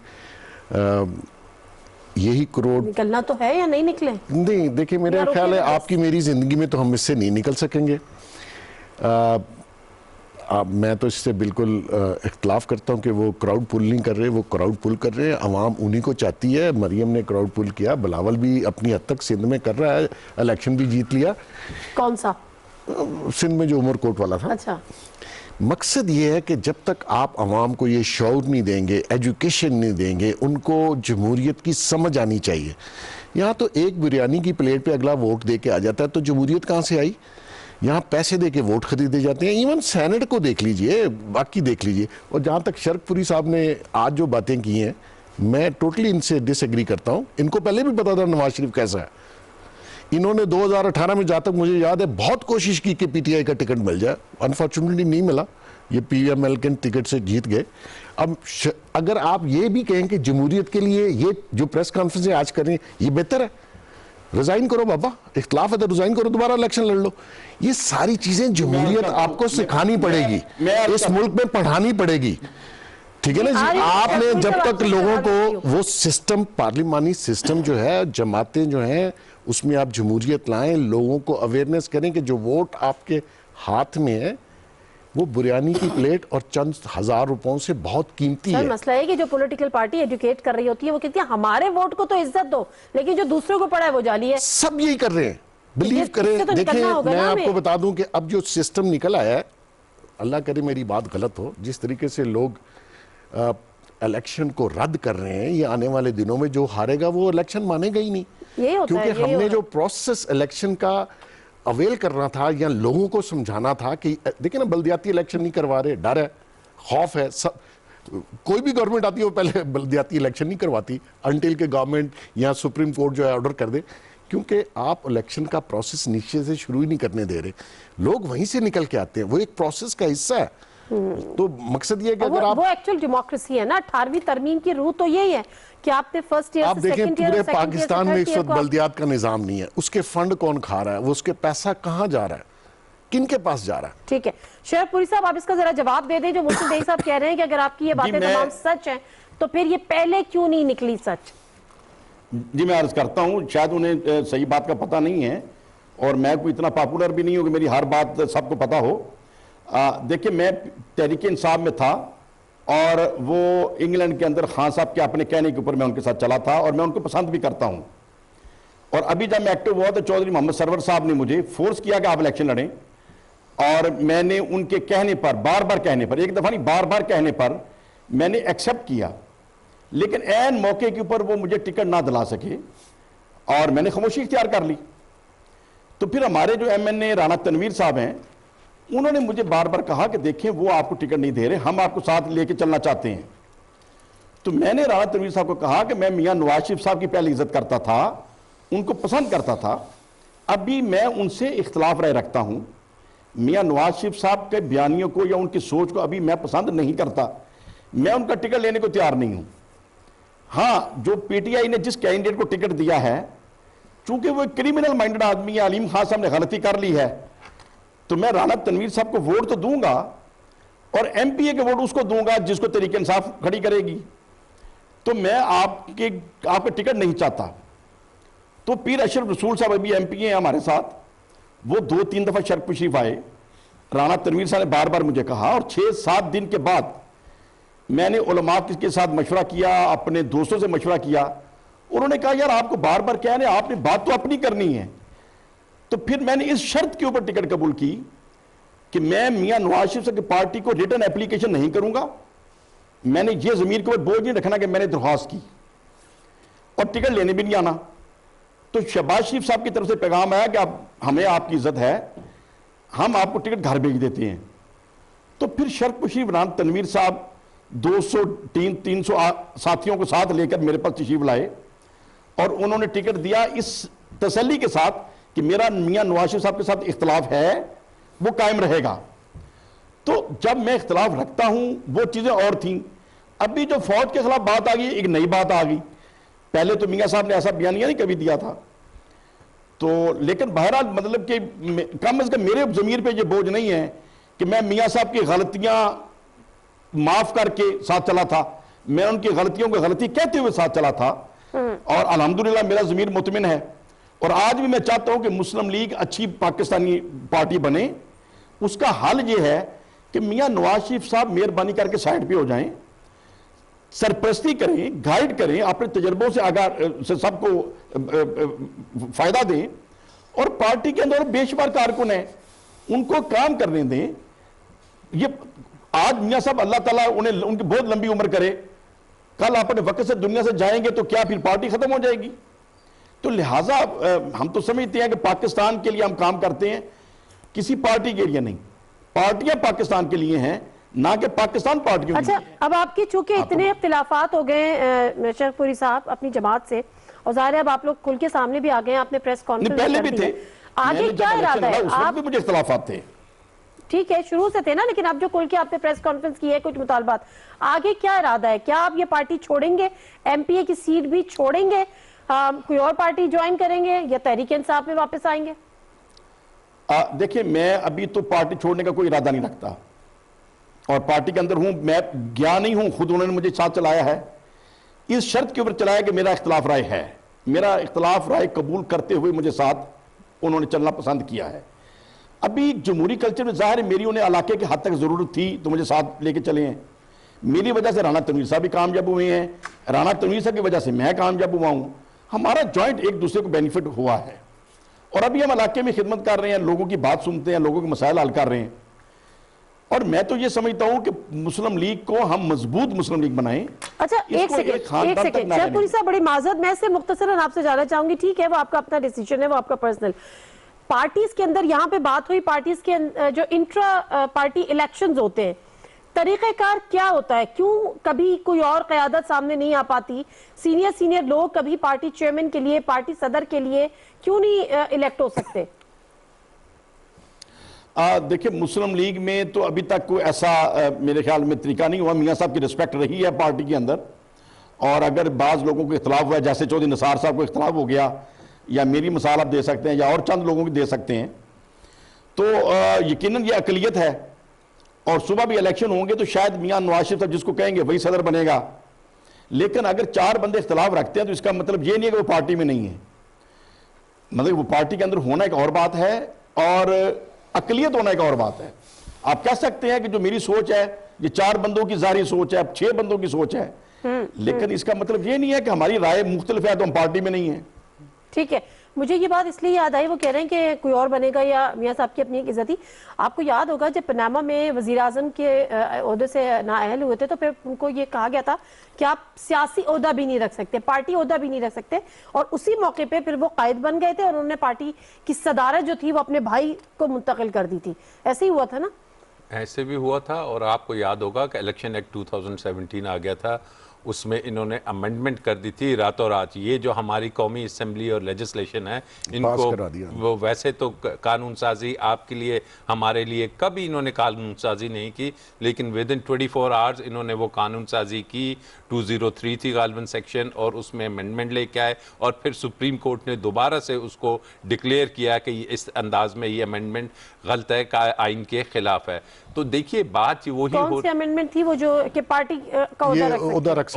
یہی کروڑ نکلنا تو ہے یا نہیں نکلے؟ نہیں، دیکھیں میرا خیال ہے آپ کی میری زندگی میں تو ہم اس سے نہیں نکل سکیں گے۔ میں تو اس سے بالکل اختلاف کرتا ہوں کہ وہ کراؤڈ پول نہیں کر رہے، وہ کراؤڈ پول کر رہے ہیں، عوام انہی کو چاہتی ہے۔ مریم نے کراؤڈ پول کیا، بلاول بھی اپنی حد تک سندھ میں کر رہا ہے، الیکشن بھی جیت لیا۔ کون سا؟ سندھ میں جو عمر کوٹ والا تھا۔ اچھا، مقصد یہ ہے کہ جب تک آپ عوام کو یہ شعور نہیں دیں گے، ایجوکیشن نہیں دیں گے، ان کو جمہوریت کی سمجھ آنی چاہیے۔ یہاں تو ایک بریانی کی پلیٹ پہ اگلا ووٹ دے کے آ جاتا ہے، تو جمہوریت کہاں سے آئی؟ یہاں پیسے دے کے ووٹ خریدے جاتے ہیں۔ ایون سینٹ کو دیکھ لیجئے، باقی دیکھ لیجئے۔ اور جہاں تک شرک پوری صاحب نے آج جو باتیں کی ہیں، میں ٹوٹلی ان سے ڈس ایگری کرتا ہوں۔ ان کو پہلے بھی پتا تھا نواز شریف کیسا ہے۔ انہوں نے 2018 میں جہاں تک مجھے یاد ہے بہت کوشش کی کہ پی ٹی آئی کا ٹکٹ مل جائے، انفارچونیٹلی نہیں ملا، یہ پی ایم ایل کے ٹکٹ سے جیت گئے۔ اب اگر آپ یہ بھی کہیں کہ جمہوریت کے لیے یہ جو پریس کانفرنسیں آج کریں یہ بہتر ہے، ریزائن کرو بابا، اختلاف ہے تو ریزائن کرو، دوبارہ الیکشن لڑ لو۔ یہ ساری چیزیں جمہوریت آپ کو سکھانی پڑے گی، اس ملک میں پڑھانی پڑے گی، ٹھیک ہے نا جی۔ آپ نے جب تک لوگوں کو وہ سسٹم، پارلیمانی سسٹم جو ہے، جماعتیں جو ہیں، اس میں آپ جمہوریت لائیں، لوگوں کو اویئرنیس کریں کہ جو ووٹ آپ کے ہاتھ میں ہے وہ بریانی کی پلیٹ اور چند ہزار روپوں سے بہت قیمتی ہے۔ مسئلہ ہے کہ جو پولیٹیکل پارٹی ایڈوکیٹ کر رہی ہوتی ہے وہ کہتی ہے ہمارے ووٹ کو تو عزت دو، لیکن جو دوسروں کو پڑا ہے وہ جعلی ہے۔ سب یہی کر رہے ہیں، بلیو کریں۔ دیکھیں میں آپ کو بتا دوں کہ اب جو سسٹم نکل آیا ہے، اللہ کرے میری بات غلط ہو، جس طریقے سے لوگ الیکشن کو رد کر رہے ہیں، یہ آنے والے دنوں میں جو ہارے گا وہ الیکشن مانے گا ہی نہیں، کیونکہ ہم نے جو پروسیس الیکشن کا اویل کرنا تھا یا لوگوں کو سمجھانا تھا کہ دیکھیں نا بلدیاتی الیکشن نہیں کروا رہے، ڈر ہے، خوف ہے۔ کوئی بھی گورنمنٹ آتی ہے وہ پہلے بلدیاتی الیکشن نہیں کرواتی انٹل کہ گورنمنٹ یا سپریم کورٹ جو ہے آرڈر کر دے، کیونکہ آپ الیکشن کا پروسیس نیچے سے شروع ہی نہیں کرنے دے رہے، لوگ وہیں سے نکل کے آتے ہیں، وہ ایک پروسیس کا حصہ ہے۔ تو مقصد یہ ہے کہ اگر آپ وہ ایکچوئل ڈیموکریسی ہے نا، 18ویں ترمیم کی روح تو یہی ہے کہ آپ نے فرسٹ ایئر آپ سے دیکھیں سیکنڈ ایئر پورے پاکستان میں اس وقت بلدیات کا نظام نہیں ہے، اس کے فنڈ کون کھا رہا ہے، وہ اس کے پیسہ کہاں جا رہا ہے، کن کے پاس جا رہا ہے؟ ٹھیک ہے شعیب پوری صاحب، آپ اس کا ذرا جواب دے دیں۔ جو محسن بیگ صاحب کہہ رہے ہیں کہ اگر آپ کی یہ باتیں تمام سچ ہیں تو پھر یہ پہلے کیوں نہیں نکلی سچ؟ جی میں عرض کرتا ہوں، شاید انہیں صحیح بات کا پتہ نہیں ہے، اور میں کوئی اتنا پاپولر بھی نہیں ہوں کہ میری ہر بات سب کو پتہ ہو۔ دیکھیں میں تحریک انصاف میں تھا، اور وہ انگلینڈ کے اندر خان صاحب کے اپنے کہنے کے اوپر میں ان کے ساتھ چلا تھا، اور میں ان کو پسند بھی کرتا ہوں۔ اور ابھی جب میں ایکٹیو ہوا تو چودھری محمد سرور صاحب نے مجھے فورس کیا کہ آپ الیکشن لڑیں، اور میں نے ان کے کہنے پر، بار بار کہنے پر، ایک دفعہ نہیں بار بار کہنے پر میں نے ایکسیپٹ کیا، لیکن عین موقع کے اوپر وہ مجھے ٹکٹ نہ دلا سکے اور میں نے خاموشی اختیار کر لی۔ تو پھر ہمارے جو ایم این اے رانا تنویر صاحب ہیں، انہوں نے مجھے بار بار کہا کہ دیکھیں وہ آپ کو ٹکٹ نہیں دے رہے، ہم آپ کو ساتھ لے کے چلنا چاہتے ہیں۔ تو میں نے رانا تنویر صاحب کو کہا کہ میں میاں نواز شریف صاحب کی پہلے عزت کرتا تھا، ان کو پسند کرتا تھا، ابھی میں ان سے اختلاف رائے رکھتا ہوں، میاں نواز شریف صاحب کے بیانیوں کو یا ان کی سوچ کو ابھی میں پسند نہیں کرتا، میں ان کا ٹکٹ لینے کو تیار نہیں ہوں۔ ہاں جو پی ٹی آئی نے جس کینڈیڈیٹ کو ٹکٹ دیا ہے، چونکہ وہ ایک کریمنل مائنڈڈ آدمی ہے، علیم خان صاحب نے غلطی کر لی ہے، تو میں رانا تنویر صاحب کو ووٹ تو دوں گا، اور ایم پی اے کے ووٹ اس کو دوں گا جس کو تحریک انصاف کھڑی کرے گی۔ تو میں آپ کے ٹکٹ نہیں چاہتا، تو پیر اشرف رسول صاحب ابھی ایم پی ہیں ہمارے ساتھ، وہ 2-3 دفعہ شرک تشریف آئے. رانا تنویر صاحب نے بار بار مجھے کہا، اور 6-7 دن کے بعد میں نے علماء کے ساتھ مشورہ کیا، اپنے دوستوں سے مشورہ کیا. انہوں نے کہا یار آپ کو بار بار کہہ رہے ہیں، آپ نے بات تو اپنی کرنی ہے. تو پھر میں نے اس شرط کے اوپر ٹکٹ قبول کی کہ میں میاں نواز شریف صاحب کی پارٹی کو ریٹن اپلیکیشن نہیں کروں گا. میں نے یہ ضمیر کے اوپر بوجھ نہیں رکھنا کہ میں نے درخواست کی اور ٹکٹ لینے بھی نہیں آنا. تو شہباز شریف صاحب کی طرف سے پیغام آیا کہ ہمیں آپ کی عزت ہے، ہم آپ کو ٹکٹ گھر بھیج دیتے ہیں. تو پھر شرک پشریف رانا تنویر صاحب 200-300 ساتھیوں کو ساتھ لے کر میرے پاس تشریف لائے اور انہوں نے ٹکٹ دیا اس تسلی کے ساتھ کہ میرا میاں نواز شریف صاحب کے ساتھ اختلاف ہے وہ قائم رہے گا. تو جب میں اختلاف رکھتا ہوں وہ چیزیں اور تھیں. ابھی جو فوج کے خلاف بات آ گئی ایک نئی بات آ گئی. پہلے تو میاں صاحب نے ایسا بیانیہ نہیں کبھی دیا تھا. تو لیکن بہرحال مطلب کہ کم از کم میرے ضمیر پہ یہ بوجھ نہیں ہے کہ میں میاں صاحب کی غلطیاں معاف کر کے ساتھ چلا تھا. میں ان کی غلطیوں کو غلطی کہتے ہوئے ساتھ چلا تھا اور الحمدللہ میرا ضمیر مطمئن ہے. اور آج بھی میں چاہتا ہوں کہ مسلم لیگ اچھی پاکستانی پارٹی بنے. اس کا حل یہ ہے کہ میاں نواز شریف صاحب مہربانی کر کے سائڈ پہ ہو جائیں، سرپرستی کریں، گائیڈ کریں، اپنے تجربوں سے سے سب کو فائدہ دیں. اور پارٹی کے اندر بے شمار کارکن ہیں، ان کو کام کرنے دیں. یہ آج میاں صاحب اللہ تعالیٰ ان کی بہت لمبی عمر کرے، کل اپنے وقت سے دنیا سے جائیں گے تو کیا پھر پارٹی ختم ہو جائے گی؟ تو لہٰذا ہم تو سمجھتے ہیں کہ پاکستان کے لیے ہم کام کرتے ہیں، کسی پارٹی کے لیے نہیں. پارٹیاں پاکستان کے لیے ہیں، نہ کہ پاکستان پارٹیوں. اچھا، اب آپ کی چونکہ اتنے اختلافات ہو گئے شرک پوری صاحب اپنی جماعت سے، اور ظاہر ہے اب آپ لوگ کھل کے سامنے بھی آ گئے ہیں، آپ نے پریس کانفرنس پہلے بھی تھے، آگے کیا ارادہ ہے؟ اس وقت بھی مجھے اختلافات تھے. ٹھیک ہے، شروع سے تھے نا، لیکن اب جو کھل کے آپ نے پریس کانفرنس کی ہے کچھ مطالبات، آگے کیا ارادہ ہے؟ کیا آپ یہ پارٹی چھوڑیں گے؟ ایم پی اے کی سیٹ بھی چھوڑیں گے؟ کوئی اور پارٹی جوائن کریں گے یا تحریک انصاف میں واپس آئیں گے؟ دیکھیں میں ابھی تو پارٹی چھوڑنے کا کوئی ارادہ نہیں رکھتا اور پارٹی کے اندر ہوں. میں گیا نہیں ہوں، خود انہوں نے مجھے ساتھ چلایا ہے. اس شرط کے اوپر چلایا کہ میرا اختلاف رائے ہے. میرا اختلاف رائے قبول کرتے ہوئے مجھے ساتھ انہوں نے چلنا پسند کیا ہے. ابھی جمہوری کلچر میں ظاہر ہے میری انہیں علاقے کی حد تک ضرورت تھی تو مجھے ساتھ لے کے چلے ہیں. میری وجہ سے رانا تنویر صاحب بھی کامیاب ہوئے ہیں، رانا تنویر صاحب کی وجہ سے میں کامیاب ہوا ہوں. ہمارا جوائنٹ ایک دوسرے کو بینیفٹ ہوا ہے اور ابھی ہم علاقے میں خدمت کر رہے ہیں، لوگوں کی بات سنتے ہیں، لوگوں کے مسائل حل کر رہے ہیں. اور میں تو یہ سمجھتا ہوں کہ مسلم لیگ کو ہم مضبوط مسلم لیگ بنائیں. اچھا ایک سیکنڈ شرک پوری صاحب، بڑی معذرت، میں سے مختصراً آپ سے جاننا چاہوں گی. ٹھیک ہے، وہ آپ کا اپنا ڈیسیجن ہے، وہ آپ کا پرسنل. پارٹیز کے اندر یہاں پہ بات ہوئی، پارٹیز کے جو انٹرا پارٹی الیکشنز ہوتے ہیں، طریقہ کار کیا ہوتا ہے؟ کیوں کبھی کوئی اور قیادت سامنے نہیں آ پاتی؟ سینئر لوگ کبھی پارٹی چیئرمین کے لیے، پارٹی صدر کے لیے کیوں نہیں الیکٹ ہو سکتے؟ دیکھیں مسلم لیگ میں تو ابھی تک کوئی ایسا میرے خیال میں طریقہ نہیں ہوا. میاں صاحب کی رسپیکٹ رہی ہے پارٹی کے اندر، اور اگر بعض لوگوں کو اختلاف ہوا ہے، جیسے چودھری نثار صاحب کو اختلاف ہو گیا، یا میری مثال آپ دے سکتے ہیں یا اور چند لوگوں کی دے سکتے ہیں، تو یقیناً یہ اقلیت ہے. اور صبح بھی الیکشن ہوں گے تو شاید میاں نواز شریف صاحب جس کو کہیں گے وہی صدر بنے گا. لیکن اگر 4 بندے اختلاف رکھتے ہیں تو اس کا مطلب یہ نہیں ہے کہ وہ پارٹی میں نہیں ہے. مطلب وہ پارٹی کے اندر ہونا ایک اور بات ہے اور اقلیت ہونا ایک اور بات ہے. آپ کہہ سکتے ہیں کہ جو میری سوچ ہے یہ 4 بندوں کی ظاہری سوچ ہے، 6 بندوں کی سوچ ہے، لیکن اس کا مطلب یہ نہیں ہے کہ ہماری رائے مختلف ہے تو ہم پارٹی میں نہیں ہیں. ٹھیک ہے، مجھے یہ بات اس لیے یاد آئی، وہ کہہ رہے ہیں کہ کوئی اور بنے گا یا میاں صاحب کی اپنی ایک عزت ہی. آپ کو یاد ہوگا جب پاناما میں وزیر اعظم کے عہدے سے نااہل ہوئے تھے تو پھر ان کو یہ کہا گیا تھا کہ آپ سیاسی عہدہ بھی نہیں رکھ سکتے، پارٹی عہدہ بھی نہیں رکھ سکتے، اور اسی موقع پہ پھر وہ قائد بن گئے تھے اور انہوں نے پارٹی کی صدارت جو تھی وہ اپنے بھائی کو منتقل کر دی تھی. ایسے ہی ہوا تھا نا؟ ایسے بھی ہوا تھا. اور آپ کو یاد ہوگا کہ الیکشن ایکٹ 2017 آ گیا تھا، اس میں انہوں نے امینڈمنٹ کر دی تھی راتوں رات. یہ جو ہماری قومی اسمبلی اور لیجسلیشن ہے ان کو وہ ویسے تو قانون سازی آپ کے لیے ہمارے لیے کبھی انہوں نے قانون سازی نہیں کی، لیکن ودن 24 آورز انہوں نے وہ قانون سازی کی. 203 تھی غالباً سیکشن، اور اس میں امینڈمنٹ لے کے آئے اور پھر سپریم کورٹ نے دوبارہ سے اس کو ڈکلیئر کیا کہ اس انداز میں یہ امینڈمنٹ غلط ہے، آئین کے خلاف ہے. تو دیکھیے بات وہی کون سی امینڈمنٹ تھی وہ جو کہ پارٹی کا عہدہ رکھ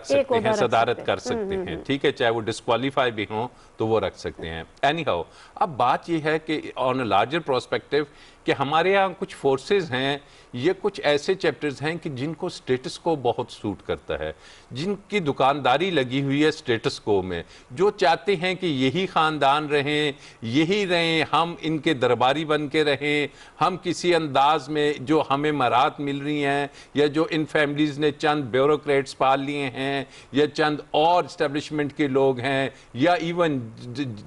سکتے ہیں صدارت کر سکتے ہیں، ٹھیک ہے، چاہے وہ ڈسکوالیفائی بھی ہوں تو وہ رکھ سکتے ہیں. اینی ہاؤ اب بات یہ ہے کہ آن اے لارجر پرسپیکٹو کہ ہمارے ہاں کچھ فورسز ہیں، یہ کچھ ایسے چیپٹرز ہیں کہ جن کو سٹیٹس کو بہت سوٹ کرتا ہے، جن کی دکانداری لگی ہوئی ہے سٹیٹس کو میں، جو چاہتے ہیں کہ یہی خاندان رہیں، یہی رہیں، ہم ان کے درباری بن کے رہیں، ہم کسی انداز میں جو ہمیں مراد مل رہی ہیں یا جو ان فیملیز نے چند بیوروکریٹس پال لیے ہیں یا چند اور اسٹیبلشمنٹ کے لوگ ہیں یا ایون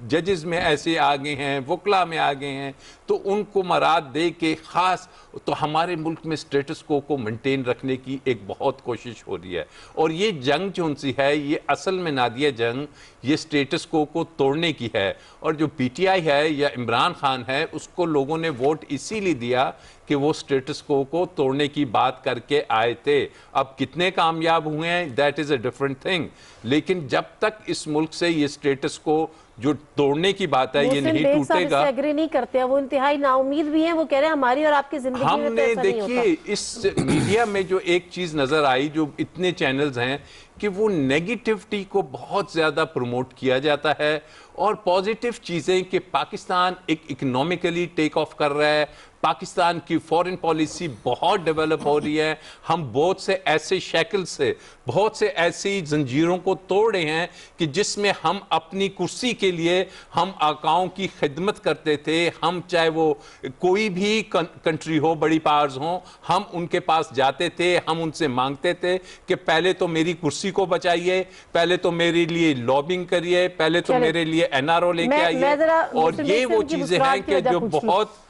ججز میں ایسے آگے ہیں، وکلا میں آگے ہیں، تو ان کو مراد دے کے خاص تو ہمارے ملک میں سٹیٹس کو مینٹین رکھنے کی ایک بہت کوشش ہو رہی ہے. اور یہ جنگ جو ان سی ہے یہ اصل میں نادیہ جنگ یہ سٹیٹس کو توڑنے کی ہے. اور جو پی ٹی آئی ہے یا عمران خان ہے اس کو لوگوں نے ووٹ اسی لیے دیا کہ وہ سٹیٹس کو توڑنے کی بات کر کے آئے تھے. اب کتنے کامیاب ہوئے ہیں that is a different thing, لیکن جب تک اس ملک سے یہ سٹیٹس کو جو توڑنے کی بات ہے یہ نہیں ٹوٹے گا. ایگری نہیں کرتے، وہ انتہائی نا امید بھی ہیں، وہ کہہ رہے ہیں ہماری اور آپ کی زندگی میں ہم نے دیکھیے اس میڈیا میں جو ایک چیز نظر آئی، جو اتنے چینلز ہیں کہ وہ نیگیٹیوٹی کو بہت زیادہ پروموٹ کیا جاتا ہے اور پازیٹیو چیزیں کہ پاکستان ایک اکنومیکلی ٹیک آف کر رہا ہے، پاکستان کی فورن پالیسی بہت ڈیولپ ہو رہی ہے، ہم بہت سے ایسے شیکل سے بہت سے ایسی زنجیروں کو توڑ رہے ہیں کہ جس میں ہم اپنی کرسی کے لیے ہم آقاؤں کی خدمت کرتے تھے. ہم چاہے وہ کوئی بھی کنٹری ہو، بڑی پاورز ہوں، ہم ان کے پاس جاتے تھے، ہم ان سے مانگتے تھے کہ پہلے تو میری کرسی کو بچائیے، پہلے تو میرے لیے لابنگ کریے، پہلے تو میرے لیے این آر او لے کے آئیے. اور یہ وہ چیزیں ہیں کہ جو بہت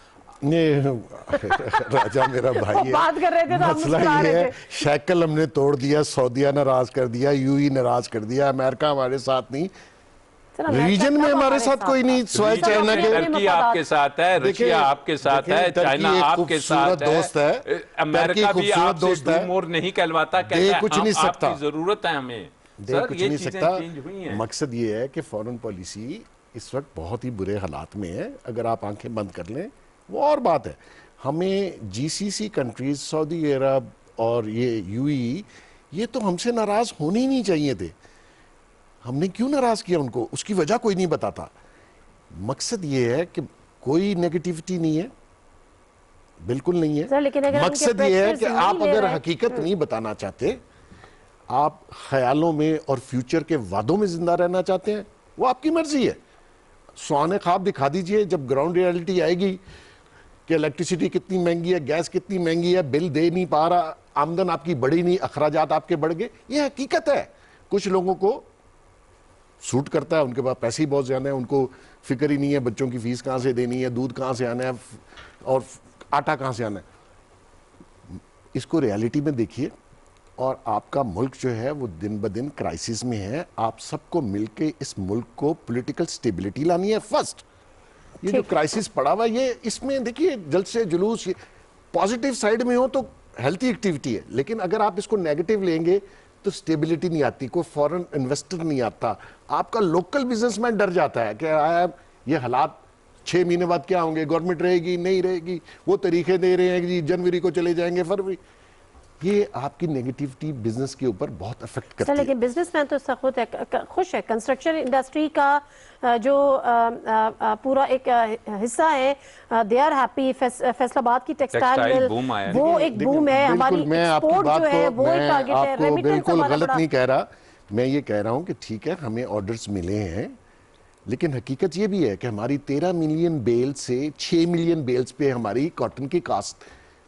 راجہ میرا بھائی ہے، مسئلہ یہ ہے شیکل ہم نے توڑ دیا، سعودیہ ناراض کر دیا، یو ای ناراض کر دیا، امریکہ ہمارے ساتھ نہیں، ریجن میں ہمارے ساتھ کوئی نہیں سوائے چائنا کے. ترکی آپ کے ساتھ ہے، رشیا آپ کے ساتھ ہے، چائنا آپ کے ساتھ ہے، امریکہ بھی آپ سے ڈو مور نہیں کہلواتا، کہتا ہے آپ کی ضرورت ہے ہمیں. دے کچھ نہیں سکتا. مقصد یہ ہے کہ فورن پالیسی اس وقت بہت ہی برے حالات میں ہے. اگر آپ آنکھیں بند کر لیں وہ اور بات ہے. ہمیں جی سی سی کنٹریز، سعودی عرب اور یہ یو ای، یہ تو ہم سے ناراض ہونے ہی نہیں چاہیے تھے. ہم نے کیوں ناراض کیا ان کو؟ اس کی وجہ کوئی نہیں بتاتا. مقصد یہ ہے کہ کوئی نیگیٹیوٹی نہیں ہے، بالکل نہیں ہے. مقصد یہ ہے کہ آپ اگر حقیقت نہیں بتانا چاہتے، آپ خیالوں میں اور فیوچر کے وعدوں میں زندہ رہنا چاہتے ہیں، وہ آپ کی مرضی ہے. سوانح خواب دکھا دیجئے جب گراؤنڈ ریالٹی آئے گی کہ الیکٹریسٹی کتنی مہنگی ہے، گیس کتنی مہنگی ہے، بل دے نہیں پا رہا، آمدن آپ کی بڑھی نہیں، اخراجات آپ کے بڑھ گئے. یہ حقیقت ہے. کچھ لوگوں کو سوٹ کرتا ہے، ان کے پاس پیسے ہی بہت زیادہ ہیں، ان کو فکر ہی نہیں ہے بچوں کی فیس کہاں سے دینی ہے، دودھ کہاں سے آنا ہے اور آٹا کہاں سے آنا ہے. اس کو ریالٹی میں دیکھیے. اور آپ کا ملک جو ہے وہ دن بدن کرائسس میں ہے. آپ سب کو مل کے اس ملک کو پولیٹیکل سٹیبلٹی لانی ہے فرسٹ. یہ جو کرائسس پڑا ہوا یہ اس میں دیکھیے جلد سے جلوس پازیٹیو سائیڈ میں ہو تو ہیلتھی ایکٹیویٹی ہے، لیکن اگر آپ اس کو نیگیٹو لیں گے تو سٹیبلٹی نہیں آتی، کوئی فورن انویسٹر نہیں آتا. آپ کا لوکل بزنس مین ڈر جاتا ہے کہ یہ حالات 6 مہینے بعد کیا ہوں گے، گورنمنٹ رہے گی نہیں رہے گی، وہ طریقے دے رہے ہیں کہ جنوری کو چلے جائیں گے، فروری. یہ آپ کی نیگیٹیوٹی بزنس کے اوپر بہت افیکٹ کرتی ہے. لیکن بزنس مین تو خود خوش ہے. کنسٹرکشن انڈسٹری کا جو پورا ایک حصہ ہے، دے آر ہیپی. فیصل آباد کی ٹیکسٹائل مل وہ ایک بوم ہے. ہماری ایکسپورٹ جو ہے وہ ایک ٹارگٹ ہے. آپ کو بالکل غلط نہیں کہہ رہا، میں یہ کہہ رہا ہوں کہ ٹھیک ہے ہمیں آرڈرز ملے ہیں، لیکن حقیقت یہ بھی ہے کہ ہماری 13 ملین بیل سے 6 ملین بیلز پہ ہماری کاٹن کی کاسٹ،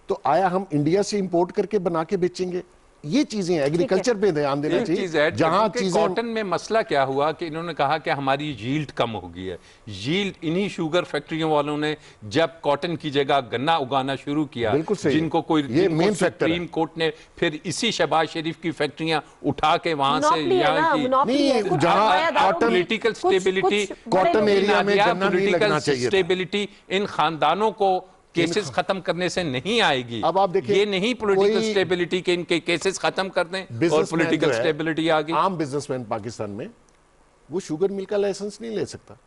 تو آیا ہم انڈیا سے امپورٹ کر کے بنا کے بیچیں گے؟ یہ چیزیں ایگریکلچر پہ دھیان دینا چاہیے. جہاں کاٹن میں مسئلہ کیا ہوا کہ انہوں نے کہا کہ ہماری ییلڈ کم ہو گئی ہے. ییلڈ انہی شوگر فیکٹریوں والوں نے جب کاٹن کی جگہ گنا اگانا شروع کیا، جن کو سپریم کورٹ نے پھر اسی شہباز شریف کی فیکٹریاں اٹھا کے وہاں سے یہاں کی جہاں پولیٹیکل سٹیبلٹی، کاٹن ایریا میں گنا نہیں لگنا چاہیے. سٹیبلٹی ان خاندانوں کو کیسز ختم کرنے سے نہیں آئے گی. اب آپ دیکھیں یہ نہیں پولیٹیکل سٹیبلٹی کے ان کے کیسز ختم کر دیں اور پولیٹیکل سٹیبلٹی آگئی. عام بزنس مین پاکستان میں وہ شوگر مل کا لائسنس نہیں لے سکتا،